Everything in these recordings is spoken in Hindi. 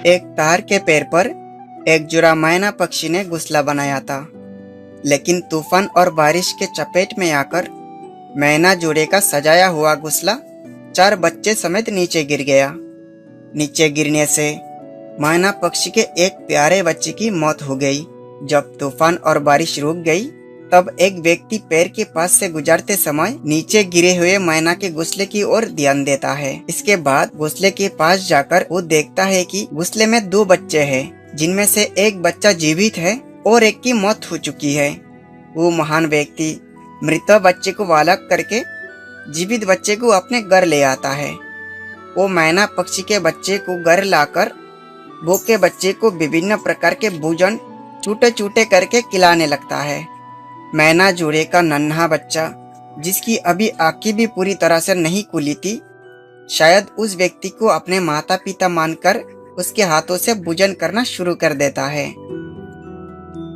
एक तार के पेड़ पर एक जुड़ा मैना पक्षी ने घोंसला बनाया था, लेकिन तूफान और बारिश के चपेट में आकर मैना जोड़े का सजाया हुआ घोंसला 4 बच्चे समेत नीचे गिर गया। नीचे गिरने से मैना पक्षी के एक प्यारे बच्चे की मौत हो गई। जब तूफान और बारिश रुक गई, तब एक व्यक्ति पेड़ के पास से गुजरते समय नीचे गिरे हुए मैना के घोंसले की ओर ध्यान देता है। इसके बाद घोंसले के पास जाकर वो देखता है कि घोंसले में 2 बच्चे हैं, जिनमें से एक बच्चा जीवित है और एक की मौत हो चुकी है। वो महान व्यक्ति मृत बच्चे को अलग करके जीवित बच्चे को अपने घर ले आता है। वो मैना पक्षी के बच्चे को घर लाकर भूखे बच्चे को विभिन्न प्रकार के भोजन छोटे छोटे करके खिलाने लगता है। मैना जोड़े का नन्हा बच्चा, जिसकी अभी आंखें भी पूरी तरह से नहीं खुली थी, शायद उस व्यक्ति को अपने माता पिता मानकर उसके हाथों से भोजन करना शुरू कर देता है।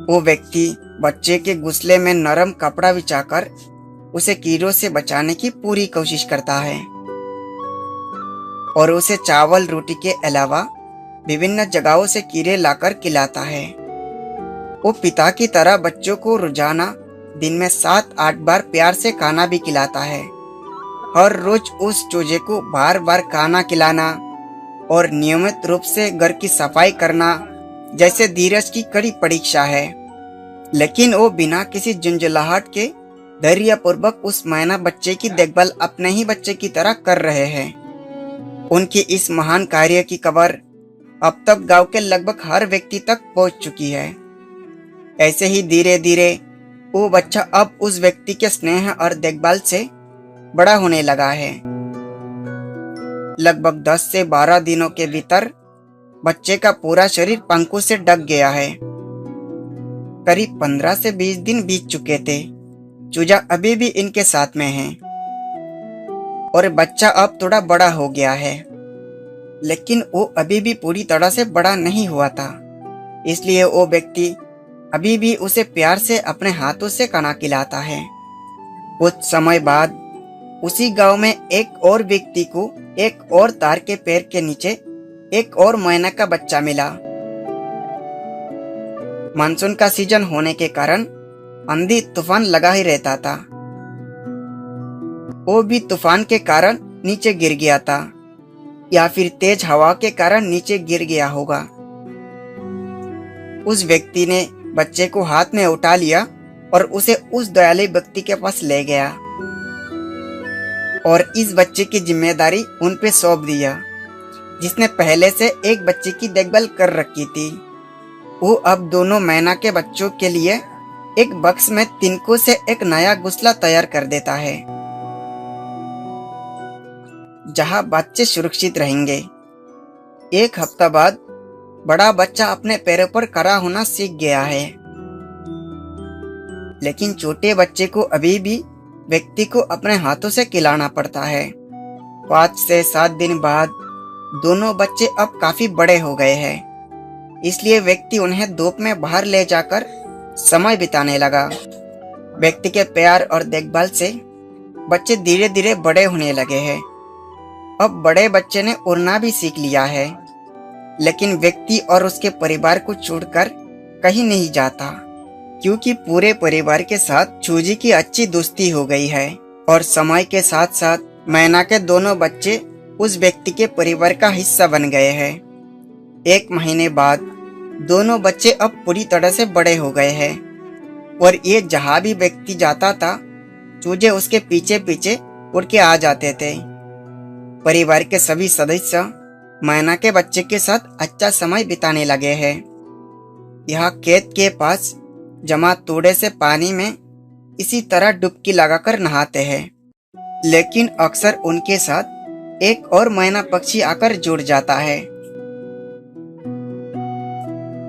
वो व्यक्ति बच्चे के घोंसले में नरम कपड़ा बिछाकर उसे कीड़ों से बचाने की पूरी कोशिश करता है और उसे चावल रोटी के अलावा विभिन्न जगहों से कीड़े लाकर खिलाता है। वो पिता की तरह बच्चों को रोजाना दिन में 7-8 बार प्यार से खाना भी खिलाता है। हर रोज उस चूजे को बार बार खाना खिलाना और नियमित रूप से घर की सफाई करना जैसे धीरज की कड़ी परीक्षा है। लेकिन वो बिना किसी झुंझलाहट के धैर्यपूर्वक उस मैना बच्चे की देखभाल अपने ही बच्चे की तरह कर रहे हैं। उनकी इस महान कार्य की खबर अब तक गांव के लगभग हर व्यक्ति तक पहुंच चुकी है। ऐसे ही धीरे धीरे वो बच्चा अब उस व्यक्ति के स्नेह और देखभाल से बड़ा होने लगा है। लगभग 10 से 12 दिनों के भीतर बच्चे का पूरा शरीर पंखों से ढक गया है। करीब 15 से 20 दिन बीत चुके थे। चूजा अभी भी इनके साथ में है और बच्चा अब थोड़ा बड़ा हो गया है, लेकिन वो अभी भी पूरी तरह से बड़ा नहीं हुआ था। इसलिए वो व्यक्ति अभी भी उसे प्यार से अपने हाथों से खाना खिलाता है। कुछ समय बाद उसी गांव में एक और व्यक्ति को एक और तार के पेड़ के नीचे एक और मैना का बच्चा मिला। मानसून का सीजन होने के कारण आंधी तूफान लगा ही रहता था। वो भी तूफान के कारण नीचे गिर गया था, या फिर तेज हवा के कारण नीचे गिर गया होगा। उस व्यक्ति ने बच्चे को हाथ में उठा लिया और उसे उस दयालु व्यक्ति के पास ले गया और इस बच्चे की जिम्मेदारी उन पे सौंप दिया, जिसने पहले से एक बच्चे की देखभाल कर रखी थी। वो अब दोनों मैना के बच्चों के लिए एक बक्स में तिनकों से एक नया घोंसला तैयार कर देता है, जहां बच्चे सुरक्षित रहेंगे। 1 हफ्ता बाद बड़ा बच्चा अपने पैरों पर खड़ा होना सीख गया है, लेकिन छोटे बच्चे को अभी भी व्यक्ति को अपने हाथों से खिलाना पड़ता है। 5 से 7 दिन बाद दोनों बच्चे अब काफी बड़े हो गए हैं, इसलिए व्यक्ति उन्हें धूप में बाहर ले जाकर समय बिताने लगा। व्यक्ति के प्यार और देखभाल से बच्चे धीरे धीरे बड़े होने लगे हैं। अब बड़े बच्चे ने उड़ना भी सीख लिया है, लेकिन व्यक्ति और उसके परिवार को छोड़कर कहीं नहीं जाता, क्योंकि पूरे परिवार के साथ चूजे की अच्छी दोस्ती हो गई है। और समय के साथ साथ मैना के दोनों बच्चे उस व्यक्ति के परिवार का हिस्सा बन गए हैं। 1 महीने बाद दोनों बच्चे अब पूरी तरह से बड़े हो गए हैं और ये जहां भी व्यक्ति जाता था, चूजे उसके पीछे पीछे उड़ के आ जाते थे। परिवार के सभी सदस्य मैना के बच्चे के साथ अच्छा समय बिताने लगे हैं। यहाँ खेत के पास जमा थोड़े से पानी में इसी तरह डुबकी लगाकर नहाते हैं, लेकिन अक्सर उनके साथ एक और मैना पक्षी आकर जुड़ जाता है।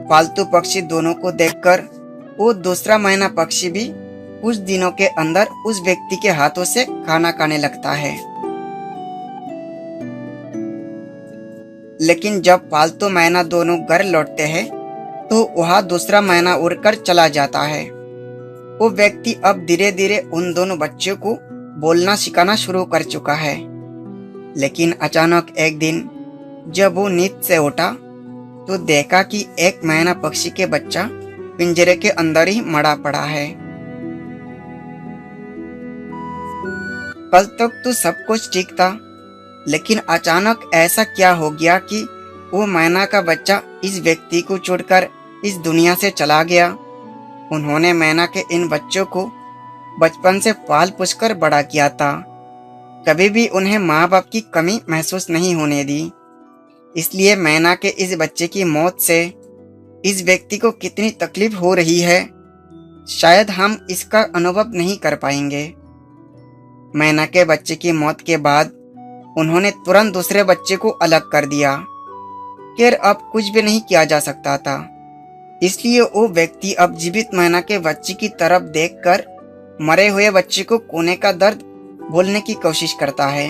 पालतू पक्षी दोनों को देखकर वो दूसरा मैना पक्षी भी कुछ दिनों के अंदर उस व्यक्ति के हाथों से खाना खाने लगता है। लेकिन जब पालतू मैना दोनों घर लौटते हैं, तो वहाँ दूसरा मैना उड़कर चला जाता है। वो व्यक्ति अब धीरे धीरे उन दोनों बच्चों को बोलना सिखाना शुरू कर चुका है। लेकिन अचानक एक दिन जब वो नींद से उठा, तो देखा कि एक मैना पक्षी के बच्चा पिंजरे के अंदर ही मरा पड़ा है। कल तक तो सब कुछ ठीक था, लेकिन अचानक ऐसा क्या हो गया कि वो मैना का बच्चा इस व्यक्ति को छोड़कर इस दुनिया से चला गया। उन्होंने मैना के इन बच्चों को बचपन से पाल पोस कर बड़ा किया था। कभी भी उन्हें माँ बाप की कमी महसूस नहीं होने दी। इसलिए मैना के इस बच्चे की मौत से इस व्यक्ति को कितनी तकलीफ हो रही है, शायद हम इसका अनुभव नहीं कर पाएंगे। मैना के बच्चे की मौत के बाद उन्होंने तुरंत दूसरे बच्चे को अलग कर दिया। खैर अब कुछ भी नहीं किया जा सकता था, इसलिए वो व्यक्ति अब जीवित मैना के बच्चे की तरफ देखकर मरे हुए बच्चे को खोने का दर्द भूलने की कोशिश करता है।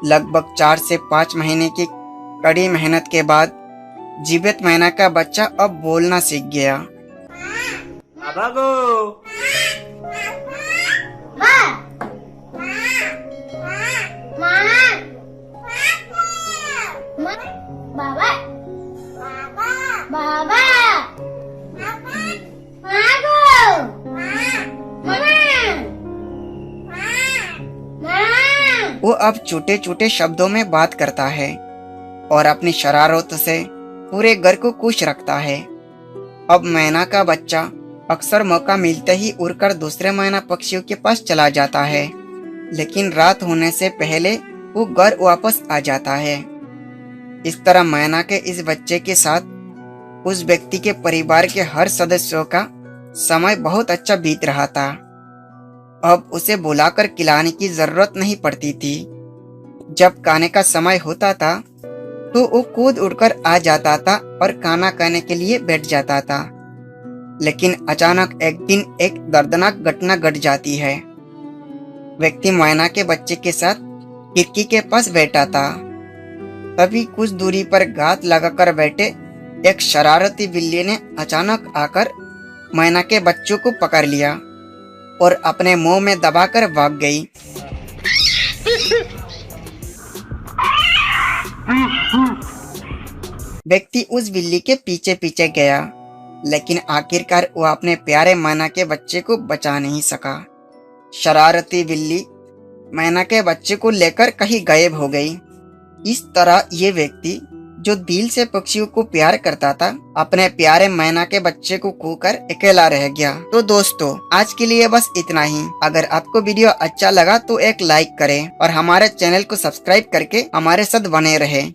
लगभग 4 से 5 महीने की कड़ी मेहनत के बाद जीवित मैना का बच्चा अब बोलना सीख गया। बाबा गो, वो अब छोटे छोटे शब्दों में बात करता है और अपनी शरारत से पूरे घर को खुश रखता है। अब मैना का बच्चा अक्सर मौका मिलते ही उड़कर दूसरे मैना पक्षियों के पास चला जाता है, लेकिन रात होने से पहले वो घर वापस आ जाता है। इस तरह मैना के इस बच्चे के साथ उस व्यक्ति के परिवार के हर सदस्यों का समय बहुत अच्छा बीत रहा था। अब उसे बुलाकर खिलाने की जरूरत नहीं पड़ती थी। जब खाने का समय होता था तो वो कूद उड़कर आ जाता था और खाना खाने के लिए बैठ जाता था। लेकिन अचानक एक दिन एक दर्दनाक घटना घट जाती है। व्यक्ति मैना के बच्चे के साथ खिड़की के पास बैठा था। तभी कुछ दूरी पर घात लगाकर बैठे एक शरारती बिल्ली ने अचानक आकर मैना के बच्चों को पकड़ लिया और अपने मुंह में दबाकर भाग गई। व्यक्ति उस बिल्ली के पीछे पीछे गया, लेकिन आखिरकार वो अपने प्यारे मैना के बच्चे को बचा नहीं सका। शरारती बिल्ली मैना के बच्चे को लेकर कहीं गायब हो गई। इस तरह ये व्यक्ति जो दिल से पक्षियों को प्यार करता था, अपने प्यारे मैना के बच्चे को खोकर अकेला रह गया। तो दोस्तों, आज के लिए बस इतना ही। अगर आपको वीडियो अच्छा लगा तो एक लाइक करें और हमारे चैनल को सब्सक्राइब करके हमारे साथ बने रहें।